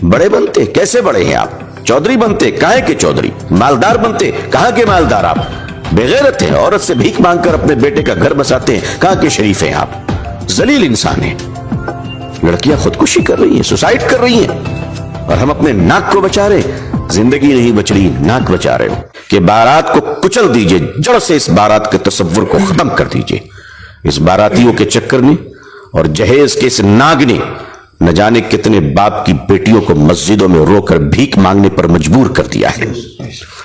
बड़े बनते, कैसे बड़े हैं आप? चौधरी बनते, काहे के चौधरी? मालदार बनते, कहां के मालदार आप? बेगैरत हैं, औरत से भीख मांगकर अपने बेटे का घर बसाते हैं, कहां के शरीफ हैं आप? जलील इंसान हैं। लड़कियां खुदकुशी कर रही हैं, सुसाइड कर रही हैं, और हम अपने नाक को बचा रहे हैं। जिंदगी नहीं बच रही, नाक बचा रहे हो कि बारात को कुचल दीजिए, जड़ से इस बारात के तसव्वुर को खत्म कर दीजिए। इस बारातियों के चक्कर ने और जहेज के इस नाग ने न जाने कितने बाप की बेटियों को मस्जिदों में रोकर भीख मांगने पर मजबूर कर दिया है।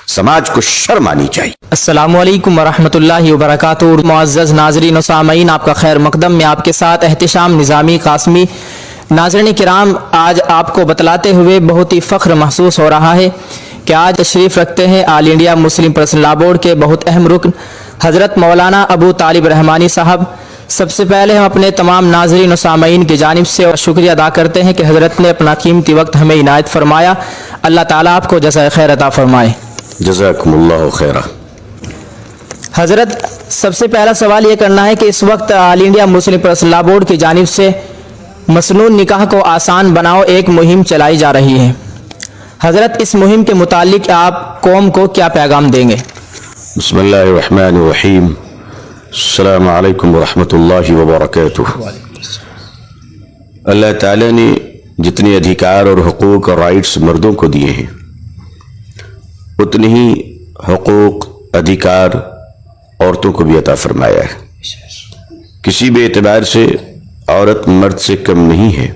समाज को शर्म आनी चाहिए। अस्सलामु अलैकुम वरहमतुल्लाहि वबरकातुहू। मुअज़्ज़ज़ नाज़रीन व सामीन, आपका खैर मकदम में आपके साथ एहतिशाम निज़ामी कासमी। नाज़रीन किराम, आज आपको बतलाते हुए बहुत ही फ़ख्र महसूस हो रहा है कि आज तशरीफ़ रखते हैं all India Muslim personal law board के बहुत अहम रुकन हज़रत मौलाना अबू तालिब रहमानी साहब। सबसे पहले हम अपने तमाम नाज़रीन और सामीन की जानिब से शुक्रिया अदा करते हैं कि हज़रत ने अपना कीमती वक्त हमें इनायत फरमाया। अल्लाह ताला आपको जज़ाए खैर अता फरमाए। जज़ाकुमुल्लाहु खैरा। हज़रत, सबसे पहला सवाल ये करना है कि इस वक्त all India Muslim personal law board की जानिब से मसनून निकाह को आसान बनाओ एक मुहिम चलाई जा रही है। हज़रत, इस मुहिम के मुतालिक आप कौम को क्या पैगाम देंगे? बिस्मिल्लाहिर्रहमानिर्रहीम। अस्सलामु अलैकुम वरहमतुल्लाहि वबरकातुहू। अल्लाह ताला ने जितने अधिकार और हुकूक और राइट्स मर्दों को दिए हैं, उतने ही हुकूक अधिकार औरतों को भी अता फरमाया है। किसी भी एतबार से औरत मर्द से कम नहीं है।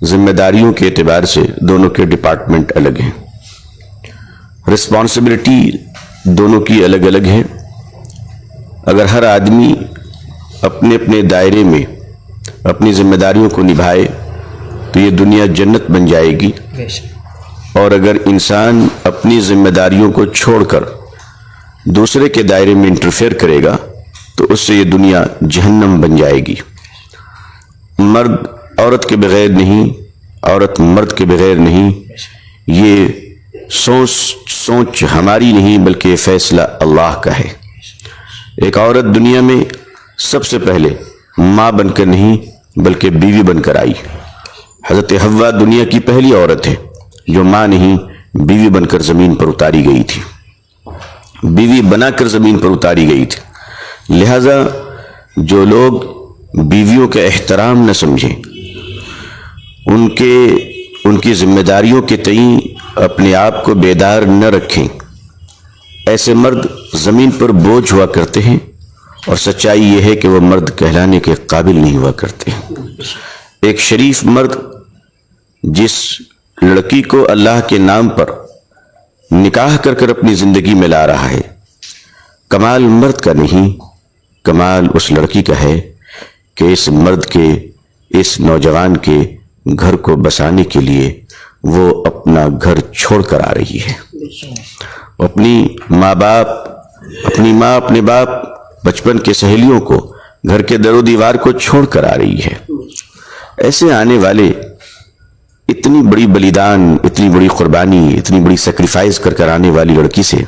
जिम्मेदारियों के एतबार से दोनों के डिपार्टमेंट अलग हैं, रिस्पॉन्सिबिलिटी दोनों की अलग अलग है। अगर हर आदमी अपने अपने दायरे में अपनी जिम्मेदारियों को निभाए तो ये दुनिया जन्नत बन जाएगी, और अगर इंसान अपनी जिम्मेदारियों को छोड़कर दूसरे के दायरे में इंटरफेयर करेगा तो उससे ये दुनिया जहन्नम बन जाएगी। मर्द औरत के बगैर नहीं, औरत मर्द के बगैर नहीं। ये सोच हमारी नहीं, बल्कि फैसला अल्लाह का है। एक औरत दुनिया में सबसे पहले माँ बनकर नहीं, बल्कि बीवी बनकर आई। हज़रत हव्वा दुनिया की पहली औरत है जो माँ नहीं, बीवी बनकर ज़मीन पर उतारी गई थी, बीवी बनाकर ज़मीन पर उतारी गई थी। लिहाजा जो लोग बीवियों का एहतराम न समझें, उनकी जिम्मेदारियों के तई अपने आप को बेदार न रखें, ऐसे मर्द ज़मीन पर बोझ हुआ करते हैं, और सच्चाई यह है कि वह मर्द कहलाने के काबिल नहीं हुआ करते। एक शरीफ मर्द जिस लड़की को अल्लाह के नाम पर निकाह कर कर अपनी ज़िंदगी में ला रहा है, कमाल मर्द का नहीं, कमाल उस लड़की का है कि इस मर्द के, इस नौजवान के घर को बसाने के लिए वो अपना घर छोड़कर आ रही है। अपनी माँ बाप, अपनी माँ, अपने बाप, बचपन के सहेलियों को, घर के दरो दीवार को छोड़कर आ रही है। ऐसे आने वाले इतनी बड़ी बलिदान, इतनी बड़ी कुर्बानी, इतनी बड़ी सेक्रीफाइस कर कर आने वाली लड़की से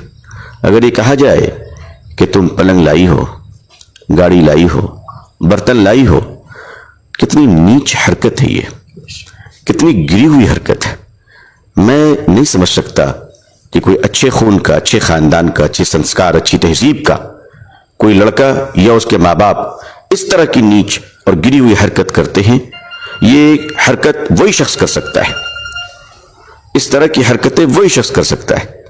अगर ये कहा जाए कि तुम पलंग लाई हो, गाड़ी लाई हो, बर्तन लाई हो, कितनी नीच हरकत है ये, कितनी गिरी हुई हरकत है। मैं नहीं समझ सकता कि कोई अच्छे खून का, अच्छे खानदान का, अच्छे संस्कार, अच्छी तहजीब का कोई लड़का या उसके माँ बाप इस तरह की नीच और गिरी हुई हरकत करते हैं। ये हरकत वही शख्स कर सकता है, इस तरह की हरकतें वही शख्स कर सकता है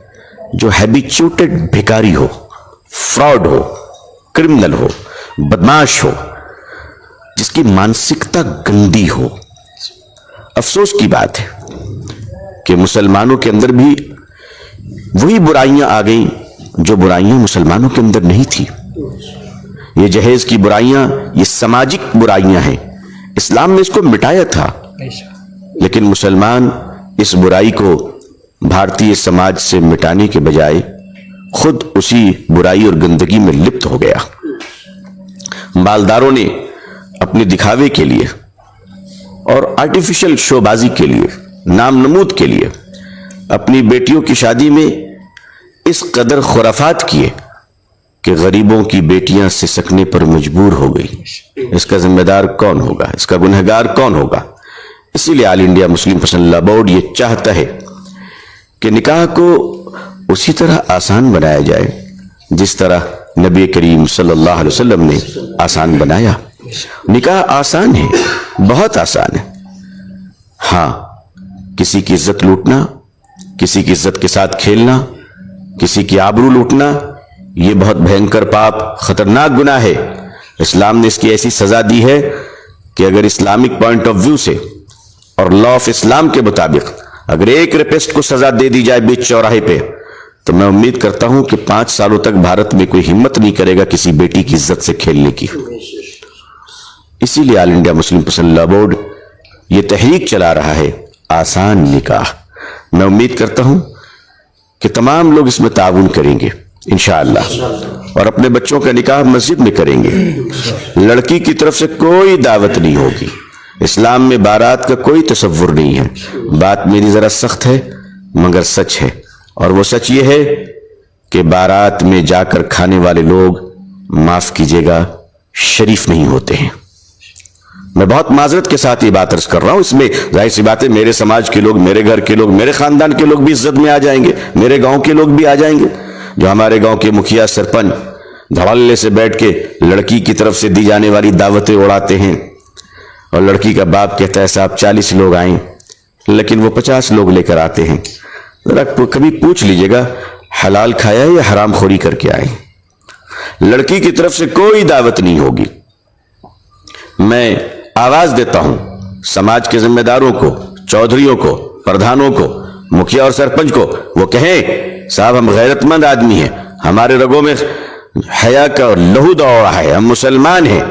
जो हैबिचुएटेड भिखारी हो, फ्रॉड हो, क्रिमिनल हो, बदमाश हो, जिसकी मानसिकता गंदी हो। अफसोस की बात है कि मुसलमानों के अंदर भी वही बुराइयां आ गई जो बुराइयां मुसलमानों के अंदर नहीं थी। ये जहेज की बुराइयां, ये सामाजिक बुराइयां हैं। इस्लाम ने इसको मिटाया था, लेकिन मुसलमान इस बुराई को भारतीय समाज से मिटाने के बजाय खुद उसी बुराई और गंदगी में लिप्त हो गया। मालदारों ने अपने दिखावे के लिए और आर्टिफिशियल शोबाजी के लिए, नाम नमूद के लिए अपनी बेटियों की शादी में इस कदर खुराफात किए कि गरीबों की बेटियां सिसकने पर मजबूर हो गई। इसका जिम्मेदार कौन होगा? इसका गुनहगार कौन होगा? इसीलिए ऑल इंडिया मुस्लिम पसंद लॉ बोर्ड ये चाहता है कि निकाह को उसी तरह आसान बनाया जाए जिस तरह नबी करीम सल्लल्लाहु अलैहि वसल्लम ने आसान बनाया। निकाह आसान है, बहुत आसान है। हाँ, किसी की इज्जत लूटना, किसी की इज्जत के साथ खेलना, किसी की आबरू लूटना, ये बहुत भयंकर पाप, खतरनाक गुनाह है। इस्लाम ने इसकी ऐसी सजा दी है कि अगर इस्लामिक पॉइंट ऑफ व्यू से और लॉ ऑफ इस्लाम के मुताबिक अगर एक रेपिस्ट को सजा दे दी जाए बीच चौराहे पे, तो मैं उम्मीद करता हूं कि 5 सालों तक भारत में कोई हिम्मत नहीं करेगा किसी बेटी की इज्जत से खेलने की। इसीलिए ऑल इंडिया मुस्लिम पसंद लॉ बोर्ड ये तहरीक चला रहा है आसान निकाह। मैं उम्मीद करता हूं कि तमाम लोग इसमें ताउन करेंगे इंशाअल्लाह, और अपने बच्चों का निकाह मस्जिद में करेंगे। लड़की की तरफ से कोई दावत नहीं होगी। इस्लाम में बारात का कोई तसव्वुर नहीं है। बात मेरी जरा सख्त है मगर सच है, और वो सच ये है कि बारात में जाकर खाने वाले लोग, माफ कीजिएगा, शरीफ नहीं होते हैं। मैं बहुत माजरत के साथ ये बात अर्ज कर रहा हूं। इसमें जाहिर सी बात है मेरे समाज के लोग, मेरे घर के लोग, मेरे खानदान के लोग भी इज्जत में आ जाएंगे, मेरे गांव के लोग भी आ जाएंगे। जो हमारे गांव के मुखिया सरपंच धड़ल्ले से बैठ के लड़की की तरफ से दी जाने वाली दावतें उड़ाते हैं, और लड़की का बाप कहता है साहब 40 लोग आए, लेकिन वो 50 लोग लेकर आते हैं। जरा कभी पूछ लीजिएगा हलाल खाया या हराम खोरी करके आए। लड़की की तरफ से कोई दावत नहीं होगी। मैं आवाज देता हूं समाज के जिम्मेदारों को, चौधरियों को, प्रधानों को, मुखिया और सरपंच को, वो कहें साहब हम गैरतमंद आदमी हैं, हमारे रगों में हया का लहू दौड़ रहा है, हम मुसलमान हैं,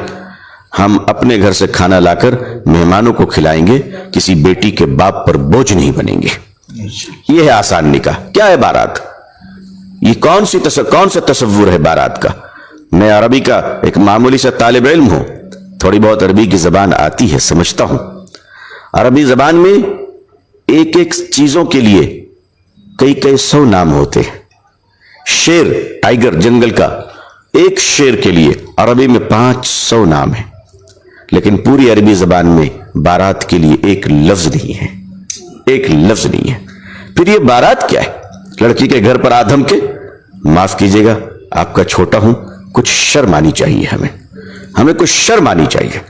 हम अपने घर से खाना लाकर मेहमानों को खिलाएंगे, किसी बेटी के बाप पर बोझ नहीं बनेंगे। यह है आसान निकाह। क्या है बारात? ये कौन सा तसव्वुर है बारात का? मैं अरबी का एक मामूली सा तालिब इल्म हूं, थोड़ी बहुत अरबी की जबान आती है, समझता हूं। अरबी जबान में एक एक चीजों के लिए कई कई 100 नाम होते हैं। शेर, टाइगर, जंगल का एक शेर के लिए अरबी में 500 नाम है, लेकिन पूरी अरबी जबान में बारात के लिए एक लफ्ज नहीं है, एक लफ्ज नहीं है। फिर ये बारात क्या है? लड़की के घर पर आधम के, माफ कीजिएगा आपका छोटा हूं, कुछ शर्म आनी चाहिए, हमें कुछ शर्म आनी चाहिए।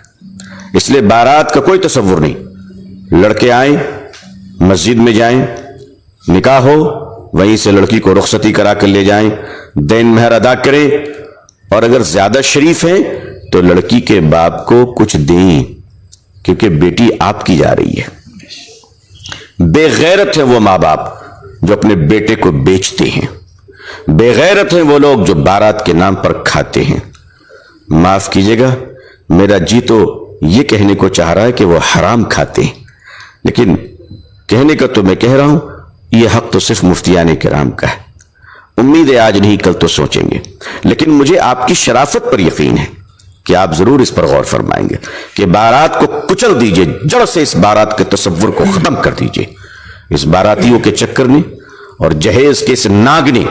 इसलिए बारात का कोई तसव्वुर नहीं। लड़के आए, मस्जिद में जाएं, निकाह हो, वहीं से लड़की को रुखसती करा कर ले जाएं, देन मेहर अदा करें, और अगर ज्यादा शरीफ है तो लड़की के बाप को कुछ दें, क्योंकि बेटी आपकी जा रही है। बेगैरत है वो माँ बाप जो अपने बेटे को बेचते हैं, बेगैरत है वो लोग जो बारात के नाम पर खाते हैं। माफ कीजिएगा, मेरा जी तो ये कहने को चाह रहा है कि वो हराम खाते हैं, लेकिन कहने का तो मैं कह रहा हूं, ये हक तो सिर्फ मुफ्तियाने किराम का है। उम्मीद है आज नहीं कल तो सोचेंगे, लेकिन मुझे आपकी शराफत पर यकीन है कि आप जरूर इस पर गौर फरमाएंगे कि बारात को कुचल दीजिए, जड़ से इस बारात के तसव्वुर को खत्म कर दीजिए। इस बारातियों के चक्कर ने और जहेज के इस नाग ने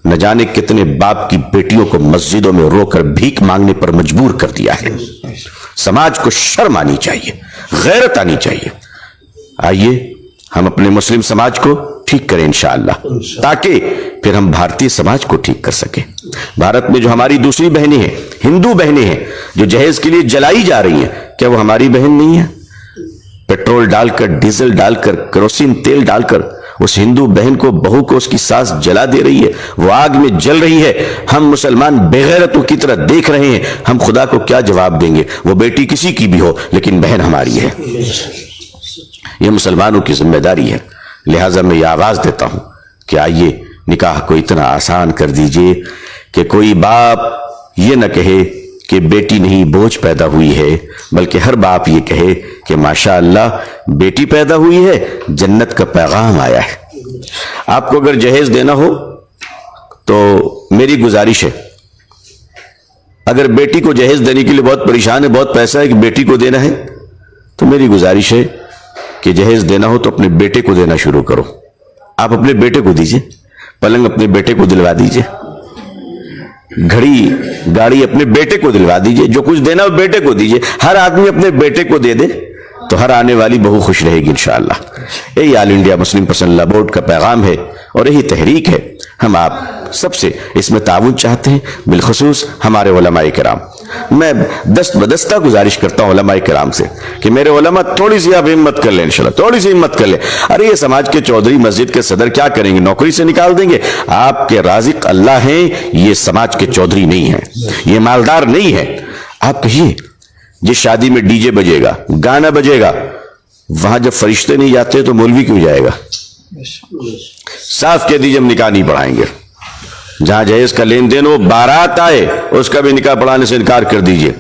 न जाने कितने बाप की बेटियों को मस्जिदों में रोकर भीख मांगने पर मजबूर कर दिया है। समाज को शर्म आनी चाहिए, गैरत आनी चाहिए। आइए हम अपने मुस्लिम समाज को ठीक करें इंशाअल्लाह, ताकि फिर हम भारतीय समाज को ठीक कर सके। भारत में जो हमारी दूसरी बहनें हैं, हिंदू बहनें हैं, जो जहेज के लिए जलाई जा रही हैं, क्या वो हमारी बहन नहीं है? पेट्रोल डालकर, डीजल डालकर, केरोसिन तेल डालकर उस हिंदू बहन को, बहू को उसकी सास जला दे रही है, वो आग में जल रही है। हम मुसलमान बेगैरतों की तरह देख रहे हैं। हम खुदा को क्या जवाब देंगे? वो बेटी किसी की भी हो, लेकिन बहन हमारी है। ये मुसलमानों की जिम्मेदारी है। लिहाजा मैं ये आवाज देता हूं कि आइए निकाह को इतना आसान कर दीजिए कि कोई बाप ये न कहे कि बेटी नहीं बोझ पैदा हुई है, बल्कि हर बाप ये कहे कि माशाअल्लाह बेटी पैदा हुई है, जन्नत का पैगाम आया है। आपको अगर जहेज देना हो तो मेरी गुजारिश है, अगर बेटी को जहेज देने के लिए बहुत परेशान है, बहुत पैसा है कि बेटी को देना है, तो मेरी गुजारिश है कि जहेज देना हो तो अपने बेटे को देना शुरू करो। आप अपने बेटे को दीजिए, पलंग अपने बेटे को दिलवा दीजिए, घड़ी गाड़ी अपने बेटे को दिलवा दीजिए, जो कुछ देना हो बेटे को दीजिए। हर आदमी अपने बेटे को दे दे, تو ہر آنے والی بہو خوش رہے گی انشاءاللہ. یہی آل انڈیا مسلم پرسنل لا بورڈ کا پیغام ہے اور یہی تحریک ہے. ہم آپ سب سے اس میں تعاون چاہتے ہیں, بالخصوص ہمارے علماء کرام. میں دست بدستہ گزارش کرتا ہوں علماء کرام سے کہ میرے علماء تھوڑی سی آپ ہمت کر لیں انشاءاللہ, تھوڑی سی ہمت کر لیں. ارے یہ سماج کے چودھری مسجد کے صدر کیا کریں گے, نوکری سے نکال دیں گے؟ آپ کے رازق اللہ ہیں, یہ سماج کے چودھری نہیں ہیں, یہ مالدار نہیں ہے. آپ کہیے جس شادی میں ڈی جے بجے گا, گانا بجے گا, وہاں جب فرشتے نہیں جاتے تو مولوی کیوں جائے گا؟ صاف کہہ دیجیے ہم نکاح نہیں پڑھائیں گے. جہاں جہیز کا لین دین ہو, بارات آئے اس کا بھی نکاح پڑھانے سے انکار کر دیجیے,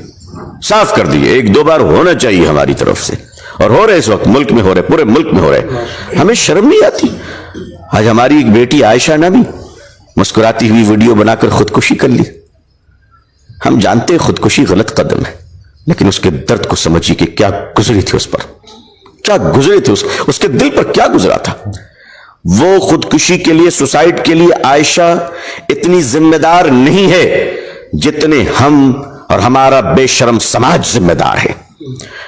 صاف کر دیجیے. ایک دو بار ہونا چاہیے ہماری طرف سے, اور ہو رہے اس وقت ملک میں ہو رہے, پورے ملک میں ہو رہے. ہمیں شرم نہیں آتی. آج ہماری ایک بیٹی عائشہ نبی مسکراتی ہوئی ویڈیو بنا کر خودکشی کر لی. ہم جانتے ہیں خودکشی غلط قدم ہے, لیکن اس کے درد کو سمجھیے کہ کیا گزری تھی اس پر, کیا گزری تھی اس کے دل پر کیا گزرا تھا. وہ خودکشی کے لیے, سوسائڈ کے لیے عائشہ اتنی ذمہ دار نہیں ہے جتنے ہم اور ہمارا بے شرم سماج ذمہ دار ہے,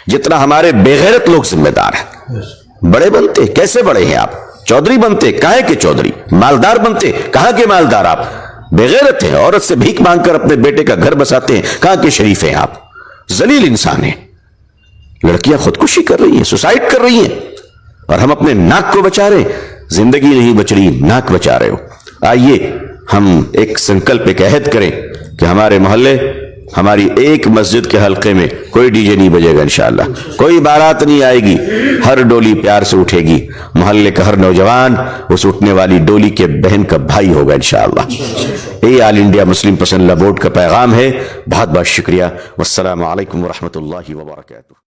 جتنا ہمارے بے غیرت لوگ ذمہ دار ہیں. بڑے بنتے کیسے بڑے ہیں آپ, چودھری بنتے کہاں کے چودھری, مالدار بنتے کہاں کے مالدار آپ, بے غیرت ہیں, عورت سے بھیک مانگ کر اپنے بیٹے کا گھر بساتے ہیں, کہاں کے شریف ہیں آپ, ذلیل انسان ہیں. لڑکیاں خودکشی کر رہی ہیں, سوسائڈ کر رہی ہیں, اور ہم اپنے ناک کو بچا رہے ہیں. زندگی نہیں بچ رہی, ناک بچا رہے ہو. آئیے ہم ایک سنکلپ, ایک عہد کریں کہ ہمارے محلے, ہماری ایک مسجد کے حلقے میں کوئی ڈی جے نہیں بجے گا انشاءاللہ, کوئی بارات نہیں آئے گی, ہر ڈولی پیار سے اٹھے گی. محلے کا ہر نوجوان اس اٹھنے والی ڈولی کے بہن کا بھائی ہوگا انشاءاللہ. یہ آل انڈیا مسلم پرسنل لا بورڈ کا پیغام ہے. بہت بہت شکریہ. والسلام علیکم ورحمۃ اللہ وبرکاتہ.